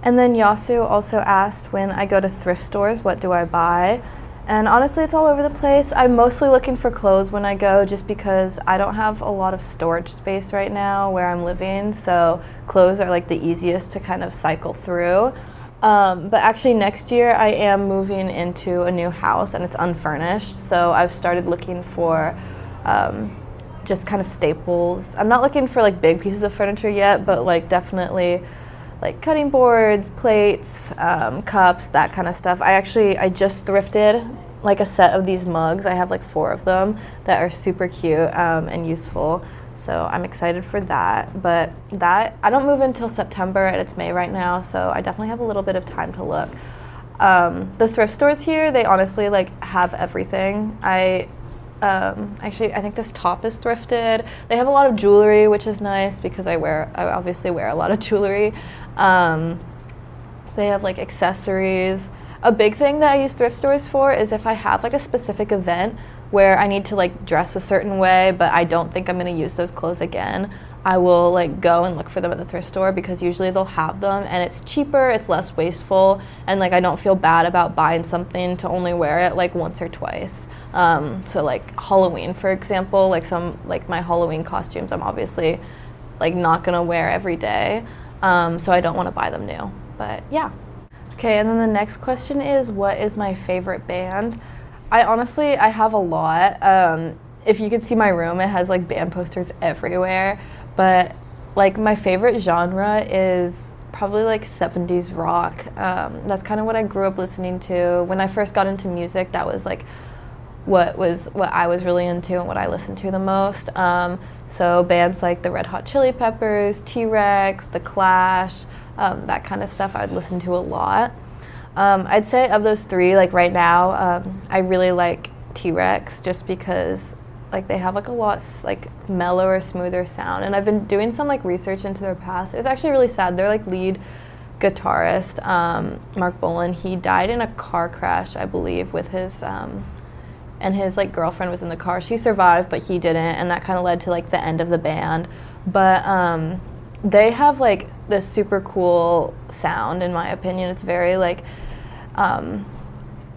And then Yasu also asked, when I go to thrift stores, what do I buy? And honestly, it's all over the place. I'm mostly looking for clothes when I go, just because I don't have a lot of storage space right now where I'm living, so clothes are like the easiest to kind of cycle through. But actually next year I am moving into a new house and it's unfurnished, so I've started looking for just kind of staples. I'm not looking for like big pieces of furniture yet, but like definitely like cutting boards, plates, cups, that kind of stuff. I just thrifted like a set of these mugs. I have like 4 of them that are super cute and useful. So I'm excited for that. But that, I don't move until September and it's May right now, so I definitely have a little bit of time to look. The thrift stores here, they honestly like have everything. I think this top is thrifted. They have a lot of jewelry, which is nice because I obviously wear a lot of jewelry. They have like accessories. A big thing that I use thrift stores for is if I have like a specific event where I need to like dress a certain way, but I don't think I'm going to use those clothes again, I will like go and look for them at the thrift store, because usually they'll have them and it's cheaper, it's less wasteful, and like I don't feel bad about buying something to only wear it like once or twice. So like Halloween, for example, like my Halloween costumes, I'm obviously like not gonna wear every day, so I don't want to buy them new. But yeah. Okay, and then the next question is, what is my favorite band? I have a lot. If you could see my room, it has like band posters everywhere, but like my favorite genre is probably like 70s rock. That's kind of what I grew up listening to. When I first got into music, that was like what I was really into and what I listened to the most. So bands like the Red Hot Chili Peppers, T-Rex, The Clash, that kind of stuff I would listen to a lot. I'd say of those 3, like right now, I really like T-Rex, just because like they have like a lot like mellower, smoother sound, and I've been doing some like research into their past. It was actually really sad. Their like lead guitarist, Mark Bolan, he died in a car crash, I believe, with his and his like girlfriend was in the car. She survived, but he didn't, and that kind of led to like the end of the band. But they have like this super cool sound, in my opinion. It's very like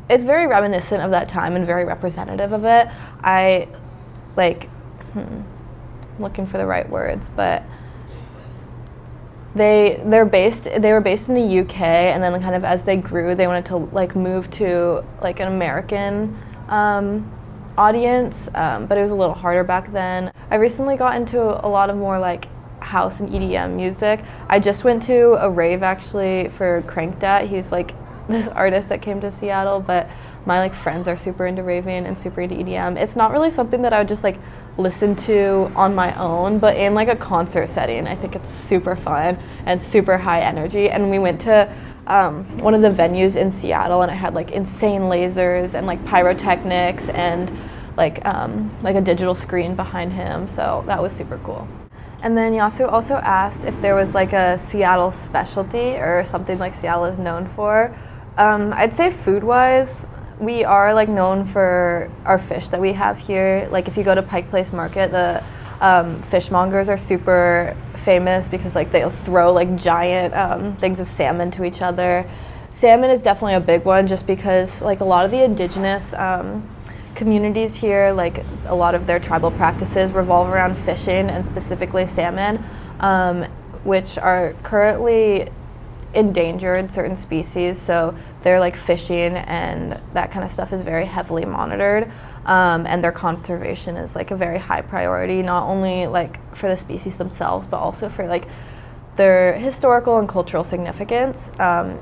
it's very reminiscent of that time and very representative of it. I like I'm looking for the right words, but they were based in the UK, and then kind of as they grew, they wanted to like move to like an American audience, but it was a little harder back then. I recently got into a lot of more like house and EDM music. I just went to a rave actually for Crankdat. He's like this artist that came to Seattle, but my like friends are super into raving and super into EDM. It's not really something that I would just like listen to on my own, but in like a concert setting, I think it's super fun and super high energy. And we went to one of the venues in Seattle, and it had like insane lasers and like pyrotechnics and like a digital screen behind him, so that was super cool. And then Yasu also asked if there was like a Seattle specialty or something like Seattle is known for. I'd say food-wise, we are like known for our fish that we have here. Like if you go to Pike Place Market, the fishmongers are super famous because like they'll throw like giant things of salmon to each other. Salmon is definitely a big one, just because like a lot of the indigenous communities here, like a lot of their tribal practices revolve around fishing, and specifically salmon, which are currently endangered, certain species, so they're like fishing and that kind of stuff is very heavily monitored, and their conservation is like a very high priority, not only like for the species themselves, but also for like their historical and cultural significance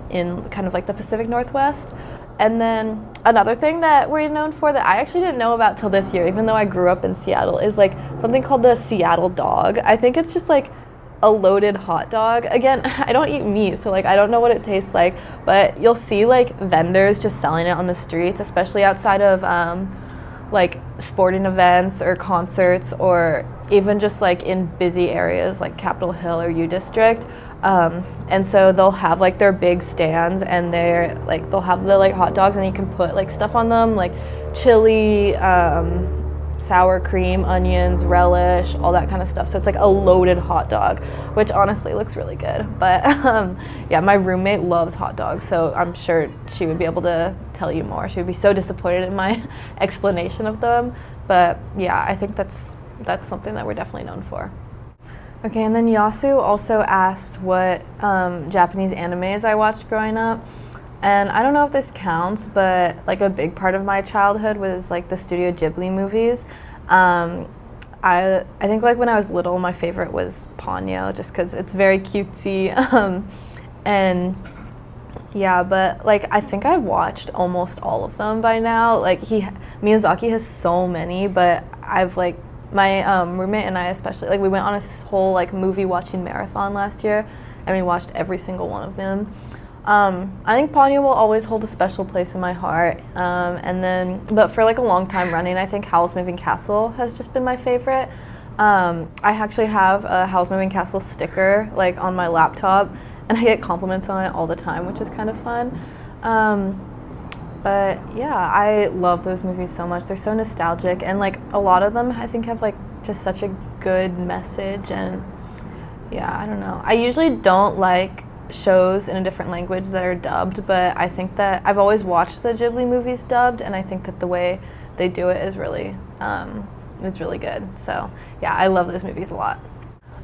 in kind of like the Pacific Northwest. And then another thing that we're known for that I actually didn't know about till this year, even though I grew up in Seattle, is like something called the Seattle dog. I think it's just like a loaded hot dog. Again, I don't eat meat, so like I don't know what it tastes like, but you'll see like vendors just selling it on the streets, especially outside of like sporting events or concerts, or even just like in busy areas like Capitol Hill or U District. And so they'll have like their big stands, and they'll have the like hot dogs, and you can put like stuff on them, like chili, sour cream, onions, relish, all that kind of stuff. So it's like a loaded hot dog, which honestly looks really good. But yeah, my roommate loves hot dogs, so I'm sure she would be able to tell you more. She would be so disappointed in my explanation of them. But yeah, I think that's something that we're definitely known for. Okay, and then Yasu also asked what Japanese animes I watched growing up. And I don't know if this counts, but like a big part of my childhood was like the Studio Ghibli movies. I think like when I was little, my favorite was Ponyo, just because it's very cutesy. And yeah, but like I think I've watched almost all of them by now. Like Miyazaki has so many, but I've like my roommate and I especially, like we went on a whole like movie watching marathon last year, and we watched every single one of them. I think Ponyo will always hold a special place in my heart. But for like a long time running, I think Howl's Moving Castle has just been my favorite. I actually have a Howl's Moving Castle sticker like on my laptop, and I get compliments on it all the time, which is kind of fun. But yeah, I love those movies so much. They're so nostalgic, and like a lot of them I think have like just such a good message. And yeah, I don't know. I usually don't like shows in a different language that are dubbed, but I think that I've always watched the Ghibli movies dubbed, and I think that the way they do it is really good. So yeah, I love those movies a lot.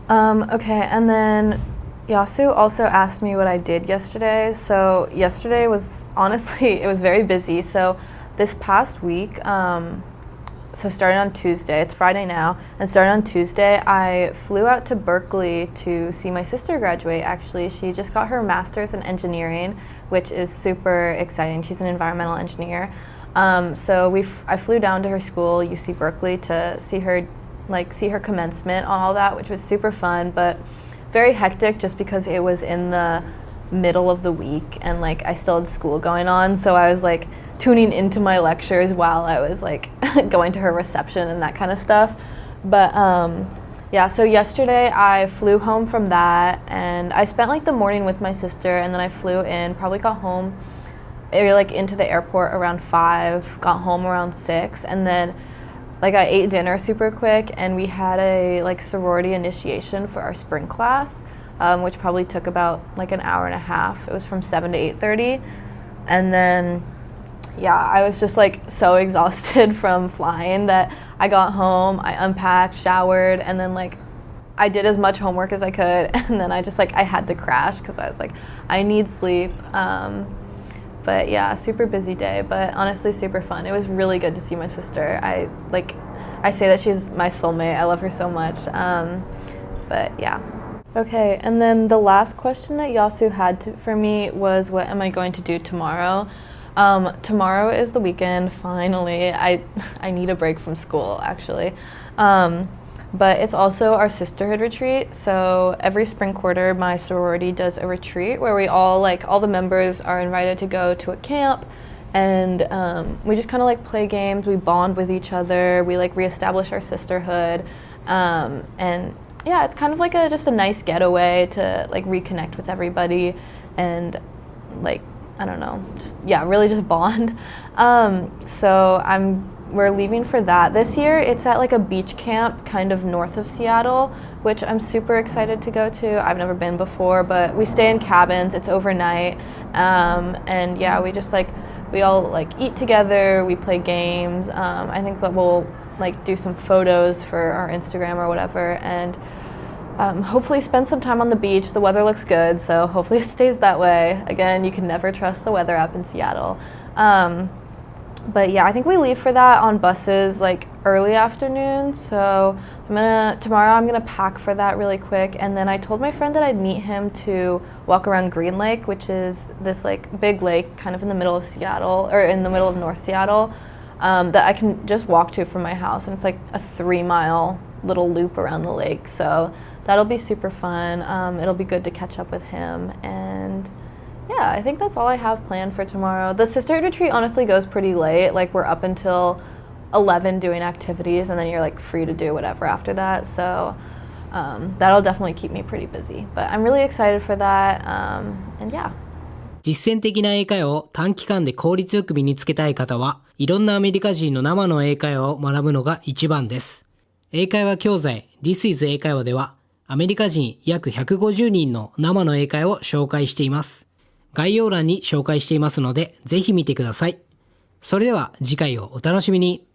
Okay, and then Yasu also asked me what I did yesterday. So yesterday was honestly, it was very busy. So this past week, so starting on Tuesday, it's Friday now, and starting on Tuesday, I flew out to Berkeley to see my sister graduate, actually. She just got her master's in engineering, which is super exciting. She's an environmental engineer. So I flew down to her school, UC Berkeley, to see her commencement on all that, which was super fun, but very hectic just because it was in the middle of the week and like I still had school going on, so I was like tuning into my lectures while I was like going to her reception and that kind of stuff. But yeah, so yesterday I flew home from that, and I spent like the morning with my sister, and then I flew in, probably got home like into the airport around 5, got home around 6, and then like I ate dinner super quick, and we had a like sorority initiation for our spring class, which probably took about like an hour and a half. It was from 7 to 8:30, and then yeah, I was just like so exhausted from flying that I got home, I unpacked, showered, and then like I did as much homework as I could, and then I just like I had to crash because I was like I need sleep. But yeah, super busy day, but honestly super fun. It was really good to see my sister. I say that she's my soulmate. I love her so much. But yeah. Okay, and then the last question that Yasu had for me was, what am I going to do tomorrow? Tomorrow is the weekend, finally. I need a break from school, actually. But it's also our sisterhood retreat. So every spring quarter, my sorority does a retreat where we all the members are invited to go to a camp, and we just kind of like play games. We bond with each other. We like reestablish our sisterhood, and yeah, it's kind of like just a nice getaway to like reconnect with everybody, and like I don't know, just yeah, really just bond. So we're leaving for that. This year it's at like a beach camp kind of north of Seattle, which I'm super excited to go to. I've never been before, but we stay in cabins, it's overnight, and yeah, we all like eat together, we play games. I think that we'll like do some photos for our Instagram or whatever, and hopefully spend some time on the beach. The weather looks good, so hopefully it stays that way. Again, you can never trust the weather up in Seattle. But yeah, I think we leave for that on buses like early afternoon. So tomorrow I'm gonna pack for that really quick, and then I told my friend that I'd meet him to walk around Green Lake, which is this like big lake kind of in the middle of Seattle, or in the middle of North Seattle, that I can just walk to from my house, and it's like a 3-mile little loop around the lake. So that'll be super fun. It'll be good to catch up with him, and yeah, I think that's all I have planned for tomorrow. The sisterhood retreat honestly goes pretty late. Like we're up until 11 doing activities, and then you're like free to do whatever after that. So that'll definitely keep me pretty busy. But I'm really excited for that. And yeah. 実践的な英会話を短期間で効率よく身につけたい方は、いろんなアメリカ人の生の英会話を学ぶのが一番です。英会話教材 This is 英会話では、アメリカ人約150人の生の英会話を紹介しています。概要欄に紹介していますので、ぜひ見てください。それでは次回をお楽しみに。